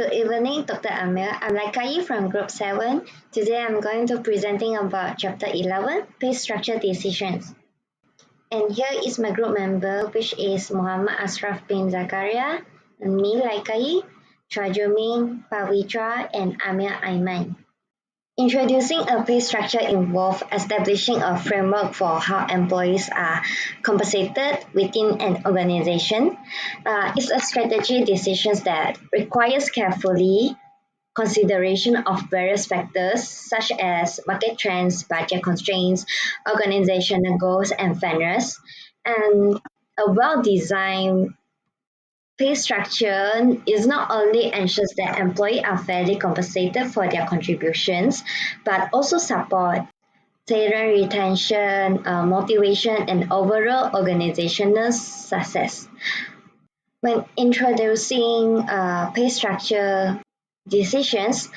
Good evening, Dr. Amir. I'm Laikai from Group 7. Today I'm going to presenting about Chapter 11, Pay Structure Decisions. And here is my group member, which is Muhammad Ashraf bin Zakaria, and me, Laikai, Chua Juming, Pavitra, and Amir Aiman. Introducing a pay structure involves establishing a framework for how employees are compensated within an organization. It's a strategy decision that requires carefully consideration of various factors such as market trends, budget constraints, organizational goals, and fairness. And a well-designed pay structure is not only ensures that employees are fairly compensated for their contributions, but also support talent retention, motivation, and overall organizational success. When introducing pay structure decisions,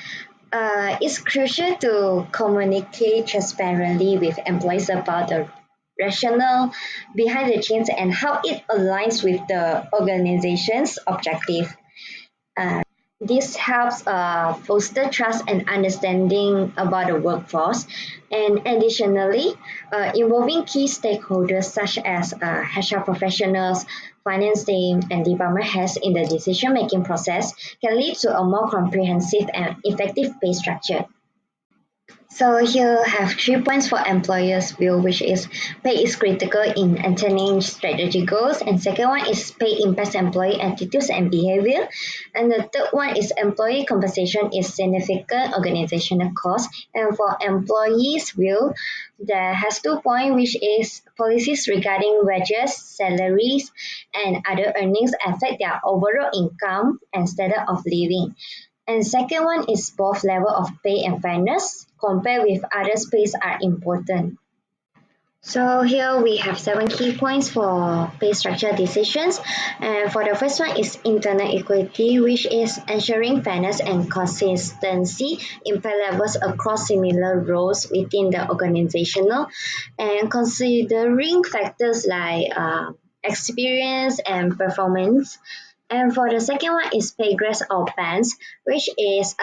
it's crucial to communicate transparently with employees about the rationale behind the change and how it aligns with the organization's objective. This helps foster trust and understanding about the workforce. And additionally, involving key stakeholders such as HR professionals, finance team, and department heads in the decision-making process can lead to a more comprehensive and effective pay structure. So here I have 3 points for employers view, which is pay is critical in attaining strategic goals, and second one is pay impacts employee attitudes and behavior, and the third one is employee compensation is significant organizational cost. And for employees view, there has 2 points, which is policies regarding wages, salaries, and other earnings affect their overall income and standard of living. And second one is both level of pay and fairness compared with others pays are important. So here we have 7 key points for pay structure decisions. And for the first one is internal equity, which is ensuring fairness and consistency in pay levels across similar roles within the organizational, and considering factors like experience and performance. And for the second one is pay grades or bands, which is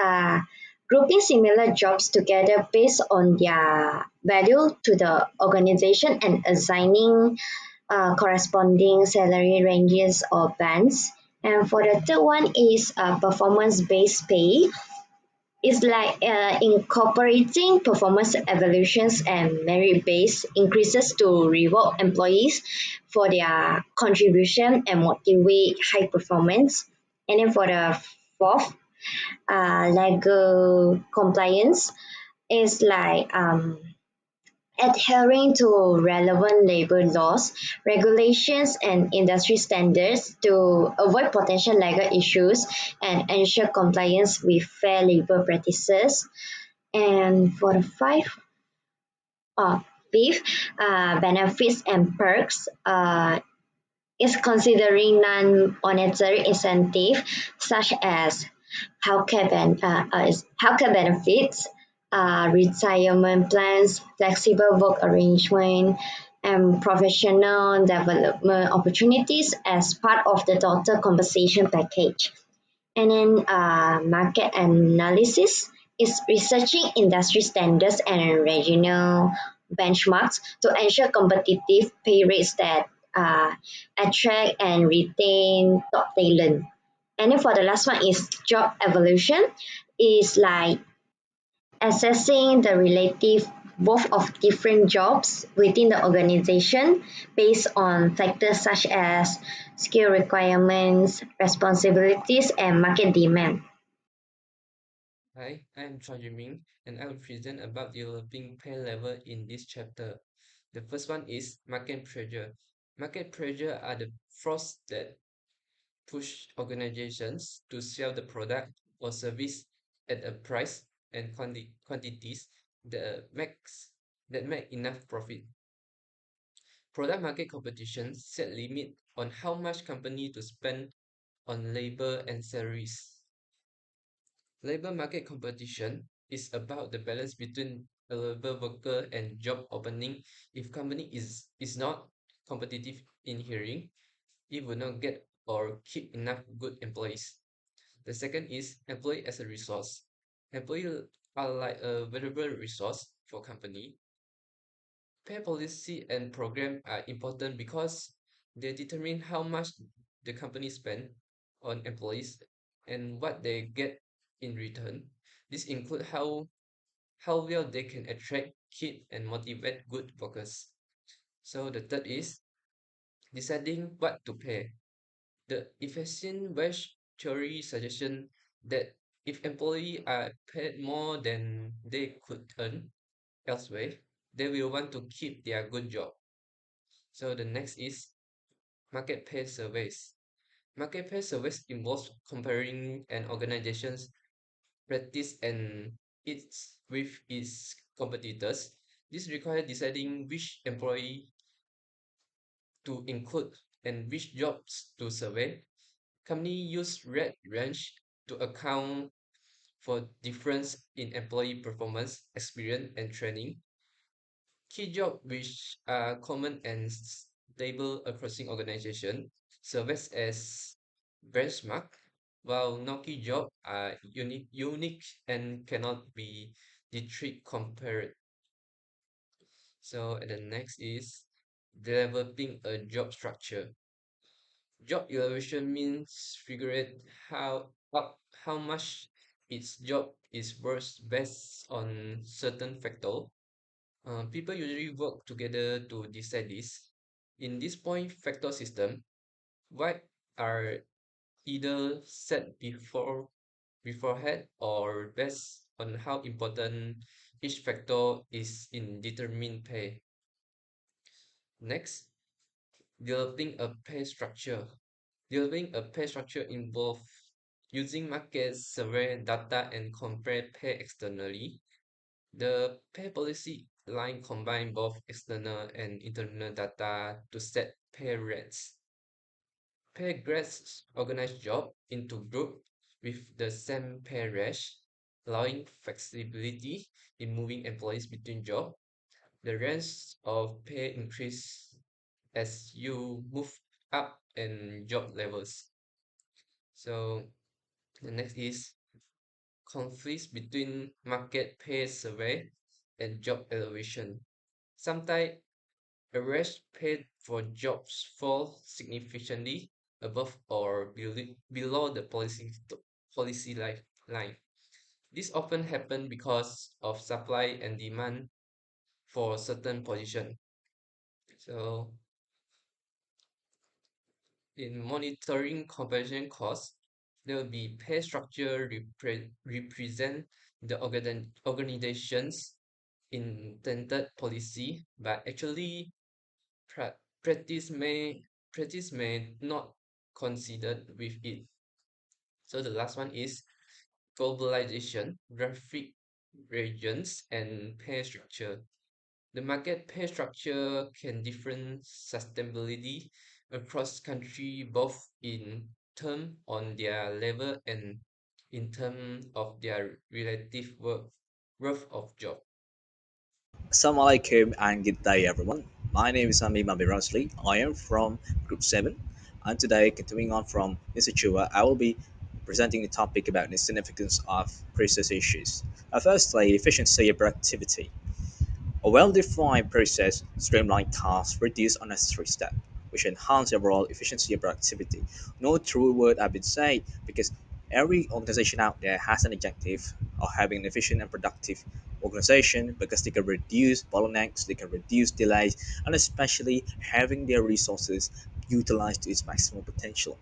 grouping similar jobs together based on their value to the organization and assigning corresponding salary ranges or bands. And for the third one is performance-based pay. It's like incorporating performance evaluations and merit-based increases to reward employees for their contribution and motivate high performance. And then for the fourth, legal compliance is like adhering to relevant labor laws, regulations, and industry standards to avoid potential legal issues and ensure compliance with fair labor practices. And for the fifth, benefits and perks is considering non-monetary incentive such as healthcare benefits, retirement plans, flexible work arrangement, and professional development opportunities as part of the total compensation package. And then market analysis is researching industry standards and regional benchmarks to ensure competitive pay rates that attract and retain top talent. And then for the last one is job evolution, is like assessing the relative worth of different jobs within the organization based on factors such as skill requirements, responsibilities, and market demand. Hi, I'm Chua and I will present about developing pay level in this chapter. The first one is market pressure. Market pressure are the force that push organizations to sell the product or service at a price and quantities that make enough profit. Product market competition set limit on how much company to spend on labor and salaries. Labor market competition is about the balance between available worker and job opening. If company is not competitive in hiring, it will not get or keep enough good employees. The second is employee as a resource. Employee are like a valuable resource for company. Pay policy and program are important because they determine how much the company spend on employees and what they get in return. This include how well they can attract, keep, and motivate good workers. So the third is deciding what to pay. The efficient wage theory suggestion that if employees are paid more than they could earn elsewhere, they will want to keep their good job. So the next is market pay surveys. Market pay surveys involves comparing an organization's practice and its with its competitors. This requires deciding which employee to include and which jobs to survey. Company use red range to account for difference in employee performance, experience, and training. Key jobs which are common and stable across the organization serves as benchmark, while no-key jobs are unique and cannot be directly compared. So, and the next is developing a job structure. Job evaluation means figuring how much its job is worth based on certain factor. People usually work together to decide this. In this point factor system, what are either set beforehand or based on how important each factor is in determining pay. Next, developing a pay structure. Developing a pay structure involves using market survey data and compare pay externally. The pay policy line combine both external and internal data to set pay rates. Pay grades organize job into group with the same pay range, allowing flexibility in moving employees between jobs. The range of pay increase as you move up in job levels. So the next is conflicts between market pay survey and job evaluation. Sometimes average pay for jobs fall significantly above or below the policy line. This often happens because of supply and demand for certain position. So in monitoring compensation costs, there will be pay structure represent the organization's intended policy, but actually pra- practice may practice may not considered with it. So the last one is globalization, graphic regions, and pay structure. The market pay structure can different sustainability across country both in term on their level and in term of their relative worth of job. Assalamualaikum and good day everyone. My name is Ami Mambi Rosli. I am from Group 7 and today continuing on from Mr. Chua, I will be presenting the topic about the significance of process issues. Firstly, efficiency and productivity. A well-defined process streamlines tasks, reduce unnecessary steps, which enhance overall efficiency and productivity. No true word I've been saying because every organization out there has an objective of having an efficient and productive organization because they can reduce bottlenecks, they can reduce delays, and especially having their resources utilized to its maximum potential.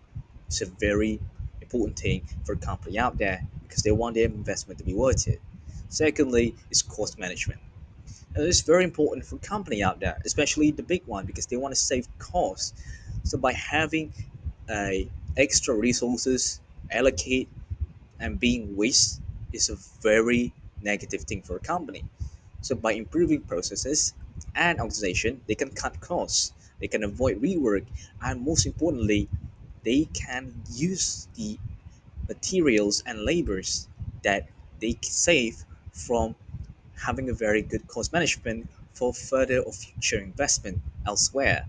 It's a very important thing for a company out there because they want their investment to be worth it. Secondly, is cost management. And it's very important for company out there, especially the big one, because they want to save costs. So by having extra resources allocate and being waste is a very negative thing for a company. So by improving processes and organization, they can cut costs, they can avoid rework, and most importantly, they can use the materials and labors that they save from having a very good cost management for further or future investment elsewhere.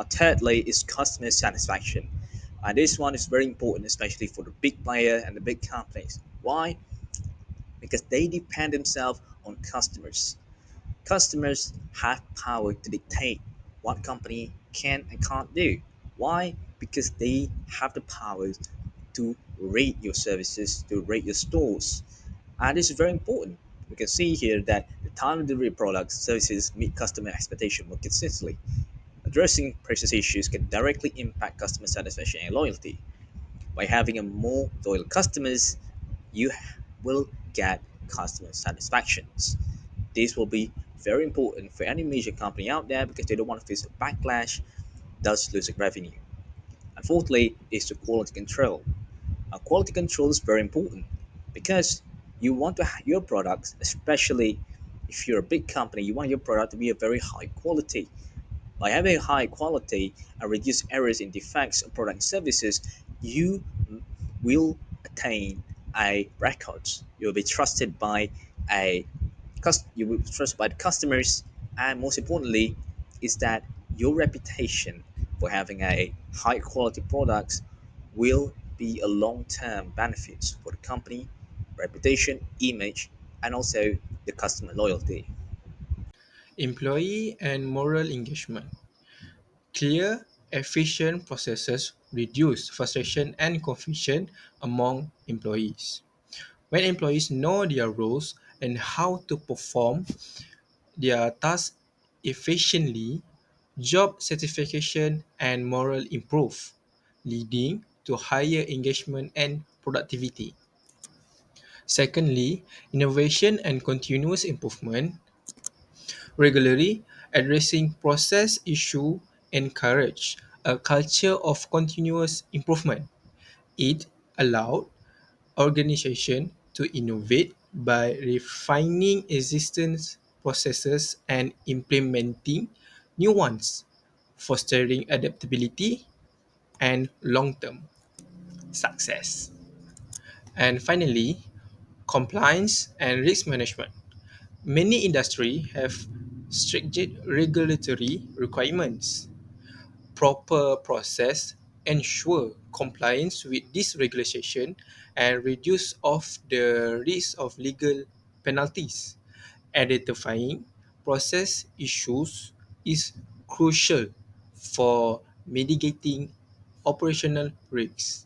Thirdly, is customer satisfaction. And this one is very important, especially for the big player and the big companies. Why? Because they depend themselves on customers. Customers have power to dictate what company can and can't do. Why? Because they have the power to rate your services, to rate your stores. And this is very important. We can see here that the time delivery products, services meet customer expectation more consistently. Addressing process issues can directly impact customer satisfaction and loyalty. By having a more loyal customers, you will get customer satisfactions. This will be very important for any major company out there because they don't want to face a backlash, thus losing revenue. And fourthly is the quality control. Quality control is very important because you want to your products, especially if you're a big company, you want your product to be a very high quality. By having high quality and reduce errors and defects of product and services, you will attain a record. You'll be trusted by a you will be trusted by the customers, and most importantly, is that your reputation for having a high quality products will be a long term benefit for the company, reputation, image, and also the customer loyalty. Employee and moral engagement. Clear, efficient processes reduce frustration and confusion among employees. When employees know their roles and how to perform their tasks efficiently, job satisfaction and morale improve, leading to higher engagement and productivity. Secondly, innovation and continuous improvement. Regularly addressing process issue encourage a culture of continuous improvement. It allowed organization to innovate by refining existing processes and implementing new ones, fostering adaptability and long-term success. And finally, compliance and risk management. Many industries have stringent regulatory requirements. Proper process ensure compliance with this regulation and reduce of the risk of legal penalties. Identifying process issues is crucial for mitigating operational risks.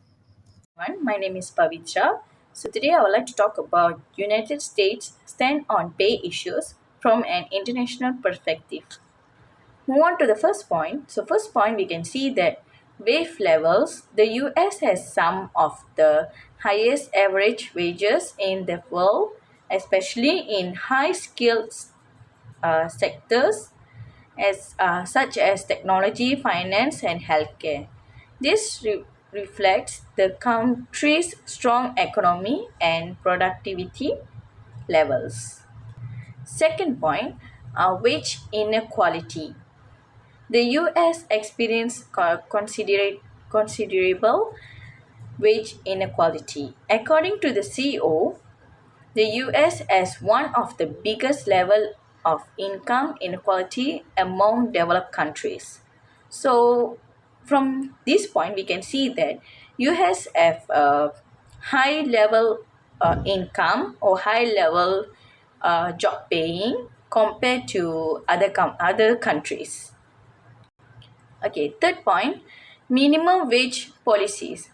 My name is Pavitra. So today I would like to talk about United States stand on pay issues from an international perspective. Move on to the first point. So first point we can see that wage levels, the US has some of the highest average wages in the world, especially in high skilled sectors such as technology, finance, and healthcare. This reflects the country's strong economy and productivity levels. Second point, wage inequality. The US experienced considerable wage inequality. According to the CEO, the US has one of the biggest level of income inequality among developed countries. So from this point we can see that US have a high level income or high level job paying compared to other countries. Okay, third point, minimum wage policies.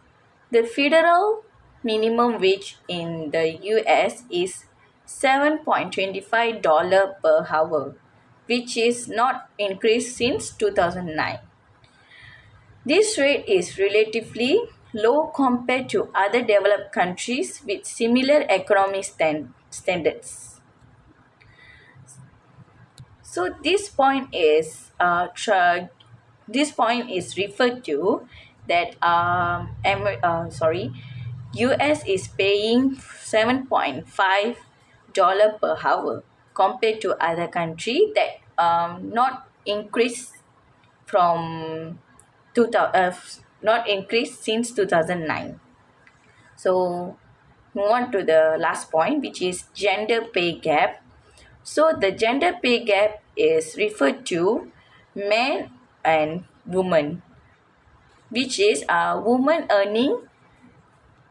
The federal minimum wage in the US is $7.25 per hour, which is not increased since 2009. This rate is relatively low compared to other developed countries with similar economic standards. So this point is referred to that US is paying $7.5 per hour compared to other country that not increased from not increased since 2009. So move on to the last point, which is gender pay gap. So the gender pay gap is referred to men and women. which is a woman earning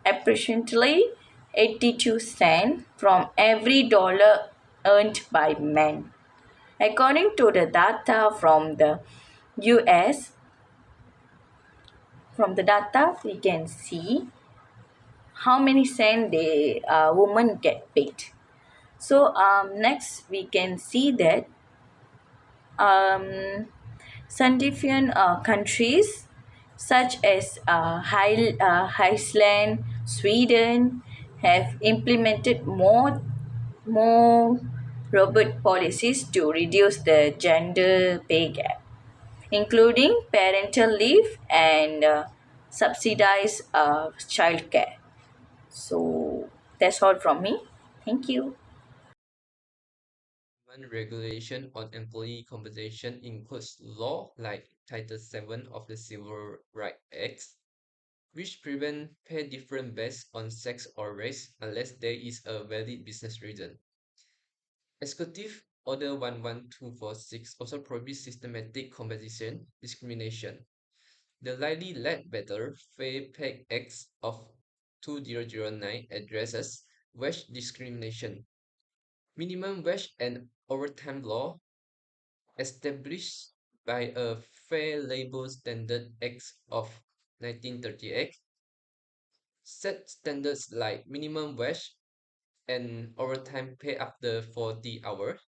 approximately 82 cents from every dollar earned by men. According to the data from the US, we can see how many cents the woman get paid. So next we can see that Scandinavian countries such as Iceland, Sweden have implemented more robust policies to reduce the gender pay gap, including parental leave and subsidized childcare. So that's all from me. Thank you. One regulation on employee compensation includes law like Title VII of the Civil Rights Act, which prevent pay difference based on sex or race unless there is a valid business reason. Executive Order 11246 also prohibits systematic compensation discrimination. The Lightly Led Better Pay Act of 2009 addresses wage discrimination. Minimum wage and overtime law, established by a Fair Labor Standards Act of 1938, set standards like minimum wage and overtime pay after 40 hours.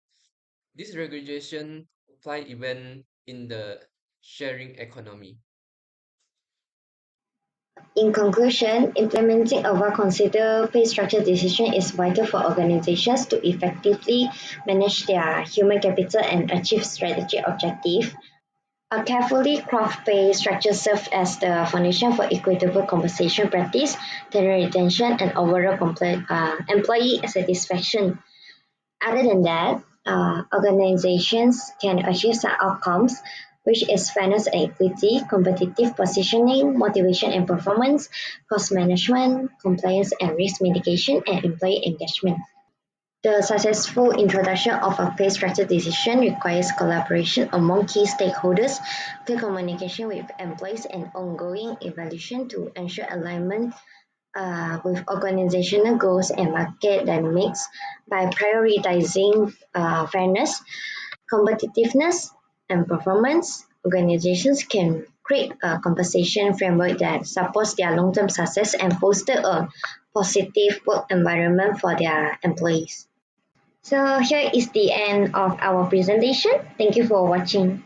This regulation apply even in the sharing economy. In conclusion, implementing a well-considered pay structure decision is vital for organizations to effectively manage their human capital and achieve strategic objectives. A carefully crafted pay structure serves as the foundation for equitable compensation practice, talent retention, and overall employee satisfaction. Other than that, organizations can achieve some outcomes, which is fairness and equity, competitive positioning, motivation and performance, cost management, compliance and risk mitigation, and employee engagement. The successful introduction of a pay structure decision requires collaboration among key stakeholders, clear communication with employees, and ongoing evaluation to ensure alignment with organizational goals and market dynamics. By prioritizing fairness, competitiveness, and performance. Organizations can create a compensation framework that supports their long-term success and foster a positive work environment for their employees. So here is the end of our presentation. Thank you for watching.